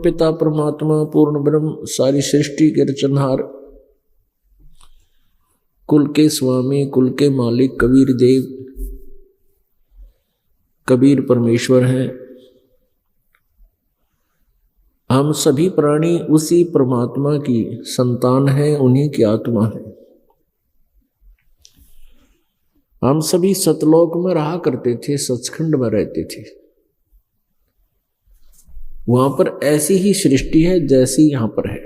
पिता परमात्मा पूर्ण ब्रह्म सारी सृष्टि के रचनहार, कुल के स्वामी, कुल के मालिक कबीर देव, कबीर परमेश्वर हैं। हम सभी प्राणी उसी परमात्मा की संतान हैं, उन्हीं की आत्मा है। हम सभी सतलोक में रहा करते थे, सचखंड में रहते थे। वहां पर ऐसी ही सृष्टि है जैसी यहां पर है,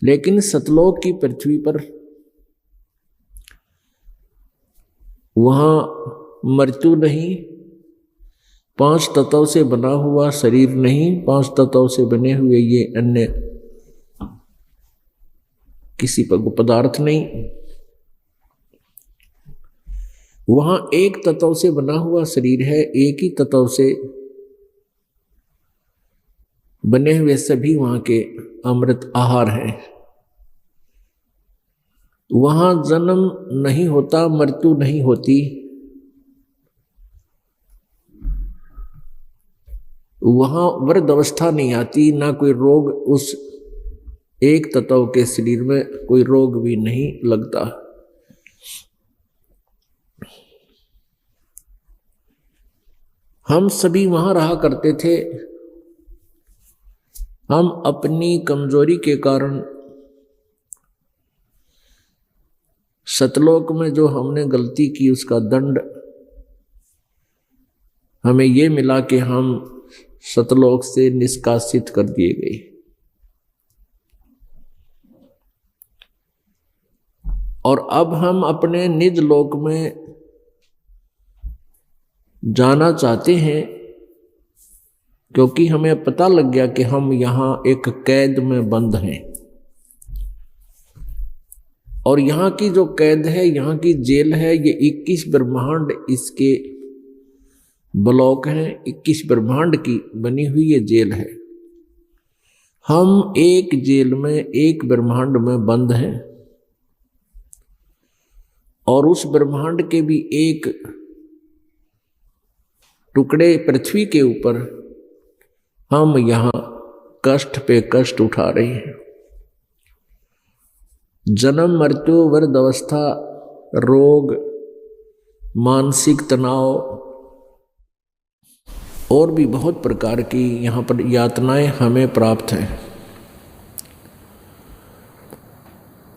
लेकिन सतलोक की पृथ्वी पर वहां मृत्यु नहीं, 5 तत्वों से बना हुआ शरीर नहीं, 5 तत्वों से बने हुए ये अन्य किसी पदार्थ नहीं। वहां एक तत्व से बना हुआ शरीर है, एक ही तत्व से बने हुए सभी वहां के अमृत आहार हैं। वहां जन्म नहीं होता, मृत्यु नहीं होती, वहां वृद्ध अवस्था नहीं आती, ना कोई रोग, उस एक तत्व के शरीर में कोई रोग भी नहीं लगता। हम सभी वहां रहा करते थे। हम अपनी कमजोरी के कारण सतलोक में जो हमने गलती की उसका दंड हमें ये मिला कि हम सतलोक से निष्कासित कर दिए गए। और अब हम अपने निज लोक में जाना चाहते हैं, क्योंकि हमें पता लग गया कि हम यहां एक कैद में बंद हैं। और यहां की जो कैद है, यहां की जेल है, ये 21 ब्रह्मांड इसके ब्लॉक हैं, 21 ब्रह्मांड की बनी हुई ये जेल है। हम एक जेल में, एक ब्रह्मांड में बंद हैं, और उस ब्रह्मांड के भी एक टुकड़े पृथ्वी के ऊपर हम यहां कष्ट पे कष्ट उठा रहे हैं। जन्म, मृत्यु, वृद्ध अवस्था, रोग, मानसिक तनाव और भी बहुत प्रकार की यहां पर यातनाएं हमें प्राप्त हैं।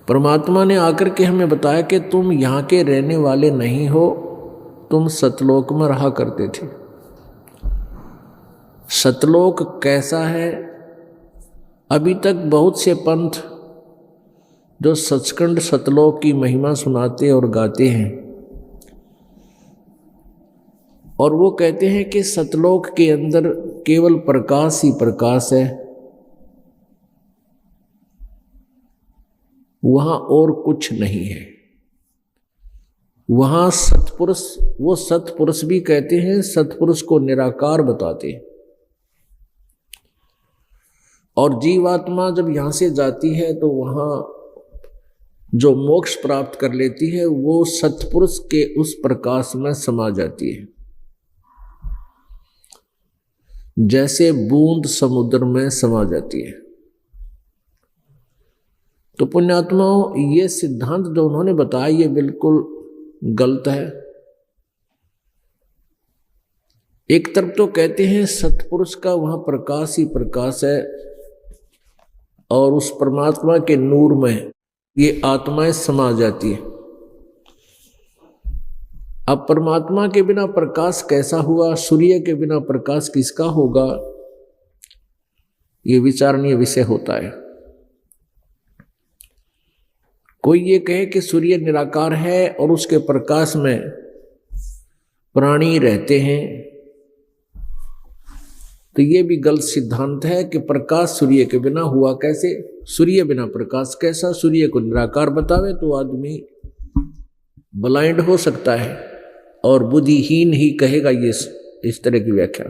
परमात्मा ने आकर के हमें बताया कि तुम यहां के रहने वाले नहीं हो, तुम सतलोक में रहा करते थे। सतलोक कैसा है? अभी तक बहुत से पंथ जो सचखंड सतलोक की महिमा सुनाते और गाते हैं, और वो कहते हैं कि सतलोक के अंदर केवल प्रकाश ही प्रकाश है, वहां और कुछ नहीं है। वहां सतपुरुष, वो सतपुरुष भी कहते हैं, सतपुरुष को निराकार बताते हैं। और जीवात्मा जब यहां से जाती है तो वहां जो मोक्ष प्राप्त कर लेती है, वो सतपुरुष के उस प्रकाश में समा जाती है, जैसे बूंद समुद्र में समा जाती है। तो पुण्यात्माओं, ये सिद्धांत जो उन्होंने बताया ये बिल्कुल गलत है। एक तरफ तो कहते हैं सतपुरुष का वहां प्रकाश ही प्रकाश है, और उस परमात्मा के नूर में ये आत्माएं समा जाती है। अब परमात्मा के बिना प्रकाश कैसा हुआ? सूर्य के बिना प्रकाश किसका होगा? ये विचारणीय विषय होता है। कोई ये कहे कि सूर्य निराकार है और उसके प्रकाश में प्राणी रहते हैं, तो ये भी गलत सिद्धांत है कि प्रकाश सूर्य के बिना हुआ कैसे? सूर्य बिना प्रकाश कैसा? सूर्य को निराकार बतावे तो आदमी ब्लाइंड हो सकता है और बुद्धिहीन ही कहेगा ये इस तरह की व्याख्या।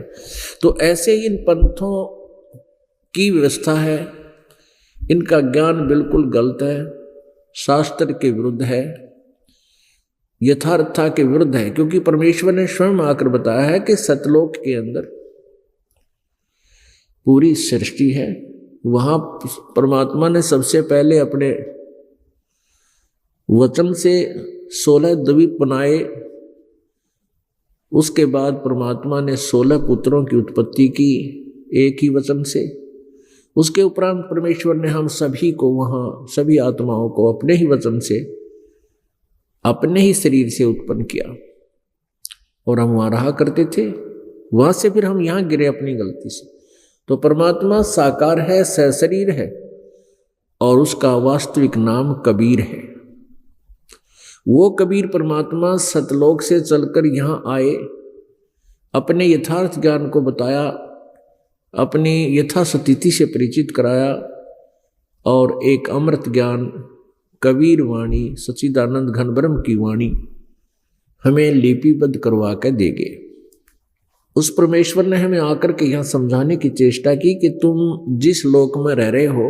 तो ऐसे ही इन पंथों की व्यवस्था है, इनका ज्ञान बिल्कुल गलत है, शास्त्र के विरुद्ध है, यथार्थता के विरुद्ध है। क्योंकि परमेश्वर ने स्वयं आकर बताया है कि सतलोक के अंदर पूरी सृष्टि है। वहां परमात्मा ने सबसे पहले अपने वचन से 16 द्वीप बनाए। उसके बाद परमात्मा ने 16 पुत्रों की उत्पत्ति की एक ही वचन से। उसके उपरांत परमेश्वर ने हम सभी को वहां, सभी आत्माओं को अपने ही वचन से, अपने ही शरीर से उत्पन्न किया और हम वहां रहा करते थे। वहां से फिर हम यहां गिरे अपनी गलती से। तो परमात्मा साकार है, सशरीर है और उसका वास्तविक नाम कबीर है। वो कबीर परमात्मा सतलोक से चलकर यहां आए, अपने यथार्थ ज्ञान को बताया, अपनी यथास्थिति से परिचित कराया और एक अमृत ज्ञान कबीर वाणी, सच्चिदानंद घन ब्रह्म की वाणी हमें लिपिबद्ध करवा के देंगे। उस परमेश्वर ने हमें आकर के यहां समझाने की चेष्टा की कि तुम जिस लोक में रह रहे हो,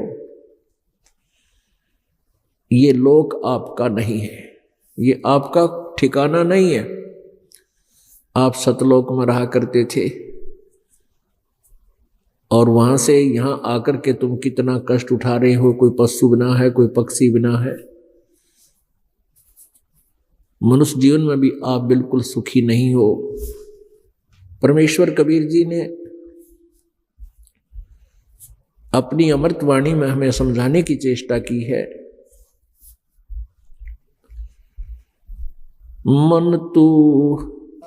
ये लोक आपका नहीं है, ये आपका ठिकाना नहीं है। आप सतलोक में रहा करते थे और वहां से यहां आकर के तुम कितना कष्ट उठा रहे हो। कोई पशु बिना है, कोई पक्षी बिना है। मनुष्य जीवन में भी आप बिल्कुल सुखी नहीं हो। परमेश्वर कबीर जी ने अपनी अमृत वाणी में हमें समझाने की चेष्टा की है। मन तू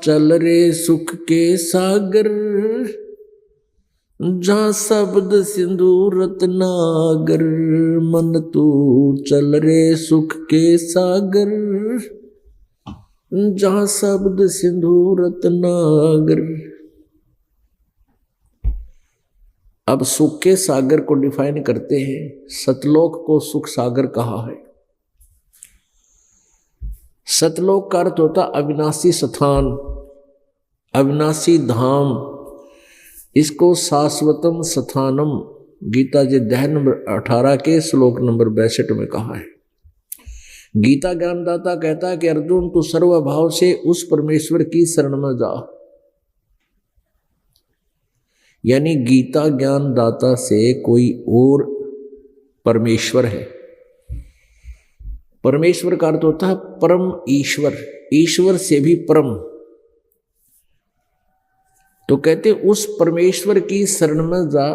चल रे सुख के सागर, जहां शब्द सिंधु रत्नागर। मन तू चल रे सुख के सागर, जहां शब्द सिंधु रत्नागर। अब सुख के सागर को डिफाइन करते हैं। सतलोक को सुख सागर कहा है। सतलोक का अर्थ होता अविनाशी स्थान, अविनाशी धाम। इसको शाश्वतम स्थानम गीता जी अध्याय नंबर 18 के श्लोक नंबर 62 में कहा है। गीता ज्ञानदाता कहता है कि अर्जुन तू सर्वभाव से उस परमेश्वर की शरण में जा। यानी गीता ज्ञानदाता से कोई और परमेश्वर है। परमेश्वर का अर्थ होता है परम ईश्वर, ईश्वर से भी परम। तो कहते उस परमेश्वर की शरण में जा,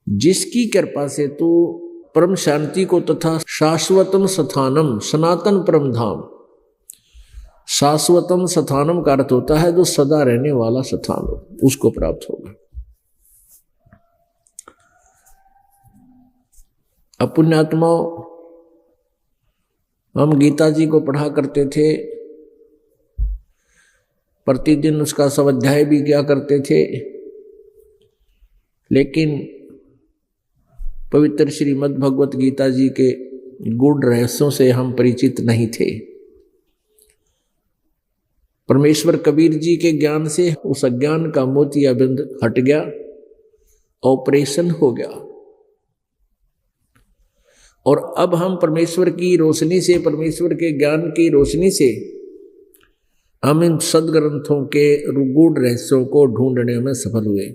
जिसकी कृपा से तू परम शांति को तथा शाश्वतम स्थानम, सनातन परम धाम। शाश्वतम स्थानम का अर्थ होता है जो सदा रहने वाला स्थान हो, उसको प्राप्त होगा। अब पुण्यात्माओं, हम गीता जी को पढ़ा करते थे, प्रतिदिन उसका स्वाध्याय भी किया करते थे, लेकिन पवित्र श्रीमद् भगवत गीता जी के गूढ़ रहस्यों से हम परिचित नहीं थे। परमेश्वर कबीर जी के ज्ञान से उस अज्ञान का मोतियाबिंद हट गया, ऑपरेशन हो गया। और अब हम परमेश्वर की रोशनी से, परमेश्वर के ज्ञान की रोशनी से हम इन सदग्रंथों के गूढ़ रहस्यों को ढूंढने में सफल हुए।